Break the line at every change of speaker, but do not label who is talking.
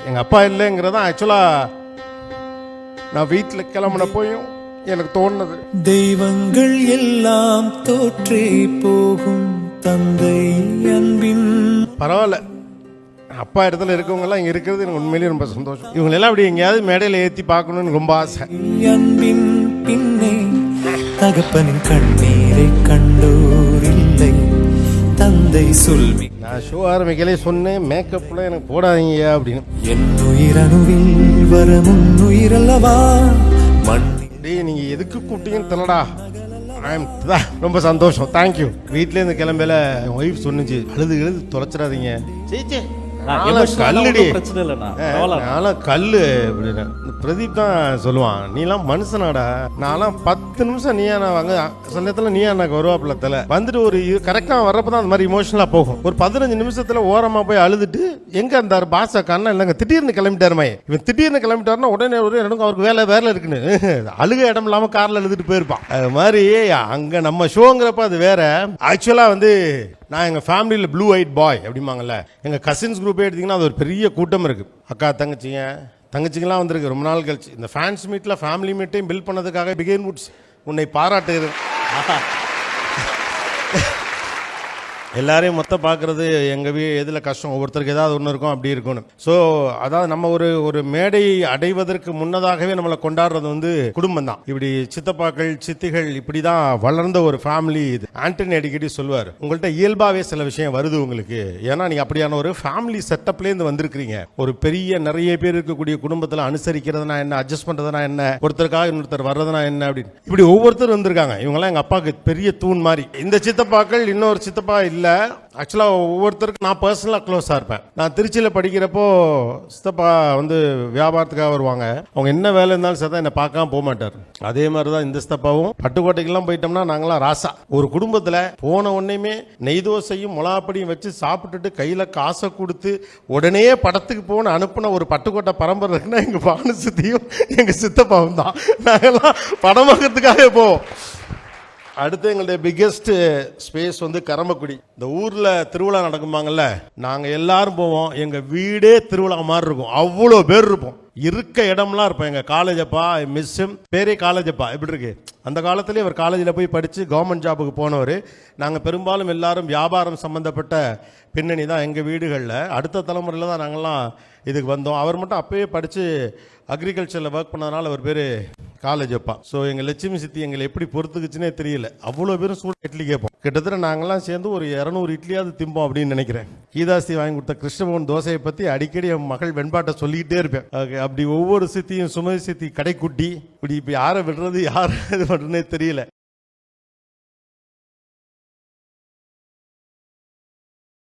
எங்கள் அப்பா இல்லைங்கிறதான் ஆக்சுவலாக நான் வீட்டில் கிளம்புன போயும் எனக்கு தோணுது.
தெய்வங்கள் எல்லாம் தோற்றே போகும் தந்தை அன்பின்.
பரவாயில்ல, அப்பா இடத்துல இருக்கவங்கெல்லாம் இங்கே இருக்கிறது எனக்கு உண்மையிலேயே ரொம்ப சந்தோஷம். இவங்களெல்லாம் அப்படி எங்கேயாவது மேடையில் ஏற்றி பார்க்கணுன்னு ரொம்ப ஆசை.
அன்பின் பின்னே தகப்பனின் கண்ணீரை கண்டோர் இல்லை தந்தை சொல்மி.
நான் ஷோ ஆரம்பிக்கலே சொன்னேன், மேக்கப்லாம் எனக்கு போடாதீங்க அப்படின்னு.
என் உயிரணுவில் வரமுன் உயிரல்லவா மண்.
டேய், நீங்கள் எதுக்கு கூப்பிட்டீங்கன்னு தெரியலடா. ரொம்ப சந்தோஷம், தேங்க்யூ. வீட்டிலேருந்து கிளம்பல என் ஒய்ஃப் சொன்னிச்சு, அழுது தொலைச்சிடாதீங்க. சீச்சே கல்லுடி, நான்லாம் கல்லு அப்படின்னு. பிரதீப் தான் சொல்லுவான், நீலாம் மனுஷனாடா. நான்லாம் 10 நிமிஷம் நீயா நான் வாங்க, சில நேரத்தில் நீயா எனக்கு வருவாப்புல தலை வந்துட்டு ஒரு கரெக்டாக வர்றப்பதான் அந்த மாதிரி இமோஷனலாக போகும். ஒரு 15 நிமிஷத்தில் ஓரமாக போய் அழுதுட்டு எங்கே அந்த பாச கண்ணா இல்லைங்க, திடீர்னு கிளம்பிட்டாருமே. இவன் திடீர்னு கிளம்பிட்டாருன்னா உடனே ஒரு எனக்கு அவருக்கு வேலை இருக்குன்னு அழுக இடம் இல்லாமல் காரில் எழுதிட்டு போயிருப்பான். அது மாதிரி அங்கே நம்ம ஷோங்கிறப்ப அது வேற. ஆக்சுவலாக வந்து நான் எங்கள் ஃபேமிலியில் ப்ளூ ஒயிட் பாய் அப்படிம்பாங்கல்ல, எங்கள் கசின்ஸ் குரூப்பே எடுத்திங்கன்னா அது ஒரு பெரிய கூட்டம் இருக்குது. அக்கா தங்கச்சிங்கெல்லாம் வந்திருக்கு ரொம்ப நாள் கழிச்சு. இந்த ஃபேன்ஸ் மீட்டில் ஃபேமிலி மீட்டையும் பில்ட் பண்ணதுக்காக பிகேன் வுட்ஸ் உன்னை பாராட்டுகிறேன். எல்லாரையும் மொத்தம் பார்க்குறது எங்கள் எதில் கஷ்டம், ஒவ்வொருத்தருக்கு ஏதாவது ஒன்று இருக்கும், அப்படி இருக்கணும். ஸோ அதாவது நம்ம ஒரு மேடை அடைவதற்கு முன்னதாகவே நம்மளை கொண்டாடுறது வந்து குடும்பம் தான். இப்படி சித்தப்பாக்கள் சித்திகள் இப்படி தான் வளர்ந்த ஒரு ஃபேமிலி இது. ஆண்டனி அடிக்கடி சொல்லுவார், உங்கள்கிட்ட இயல்பாகவே சில விஷயம் வருது உங்களுக்கு, ஏன்னா நீங்கள் அப்படியான ஒரு ஃபேமிலி செட்டப்லேருந்து வந்திருக்கிறீங்க. ஒரு பெரிய நிறைய பேர் இருக்கக்கூடிய குடும்பத்தில் அனுசரிக்கிறதுனா என்ன, அட்ஜஸ்ட் பண்ணுறதுனா என்ன, ஒருத்தருக்காக இன்னொருத்தர் வர்றதுனா என்ன அப்படின்னு இப்படி ஒவ்வொருத்தர் வந்திருக்காங்க. இவங்கெல்லாம் எங்கள் அப்பாவுக்கு பெரிய தூண் மாதிரி. இந்த சித்தப்பாக்கள் இன்னொரு சித்தப்பா இல்லை. ஆக்சுவலாக ஒவ்வொருத்தருக்கும் நான் பர்சனலாக க்ளோஸாக இருப்பேன். நான் திருச்சியில் படிக்கிறப்போ சித்தப்பா வந்து வியாபாரத்துக்காக வருவாங்க. அவங்க என்ன வேலை இருந்தாலும் சரி என்னை பார்க்காம போக மாட்டார். அதே மாதிரி தான் இந்த சித்தப்பாவும். பட்டுக்கோட்டைக்கெல்லாம் போயிட்டோம்னா நாங்களாம் ராசா. ஒரு குடும்பத்தில் போன உடனேயுமே நெய் தோசையும் மிளகாப்படியும் வச்சு சாப்பிட்டுட்டு கையில் காசை கொடுத்து உடனே படத்துக்கு போன அனுப்புன ஒரு பட்டுக்கோட்டை பரம்பரை இருக்குன்னா எங்கள் பானு சித்தியும் எங்கள் சித்தப்பாவும் தான். நாங்கள்லாம் படம் பார்க்கறதுக்காக போவோம். அடுத்து எங்களுடைய பிக்கெஸ்ட் ஸ்பேஸ் வந்து கரம்பக்குடி. இந்த ஊரில் திருவிழா நடக்குமாங்கல்ல, நாங்கள் எல்லாரும் போவோம். எங்கள் வீடே திருவிழா மாதிரி இருக்கும், அவ்வளோ பேர் இருப்போம். இருக்க இடம்லாம் இருப்போம். எங்கள் காலேஜப்பா மிஸ்ஸும் பேரே காலேஜப்பா எப்படி இருக்கு. அந்த காலத்துலேயே அவர் காலேஜில் போய் படித்து கவர்மெண்ட் ஜாபுக்கு போனவர். நாங்கள் பெரும்பாலும் எல்லாரும் வியாபாரம் சம்மந்தப்பட்ட பின்னணி தான் எங்கள் வீடுகளில். அடுத்த தலைமுறையில் தான் நாங்கள்லாம் இதுக்கு வந்தோம். அவர் மட்டும் அப்போயே படித்து அக்ரிகல்ச்சரில் ஒர்க் பண்ணதுனால அவர் பேர் காலேஜப்பா. ஸோ எங்கள் லட்சுமி சித்தி எங்களை எப்படி பொறுத்துக்குச்சுன்னே தெரியல. அவ்வளோ பேரும் சூட இட்லி கேட்போம். கிட்டத்தட்ட நாங்கள்லாம் சேர்ந்து ஒரு 200 இட்லியாவது திம்போம் அப்படின்னு நினைக்கிறேன். கீதாஸ்தி வாங்கி கொடுத்த கிருஷ்ணபவன் தோசையை பற்றி அடிக்கடி என் மகள் வெண்பாட்டை சொல்லிக்கிட்டே இருப்பேன். அப்படி ஒவ்வொரு சித்தியும் சுமதி சித்தி கடைக்குட்டி இப்படி இப்போ யாரை விடுறது யாரை இது பண்ணுறதுனே தெரியல.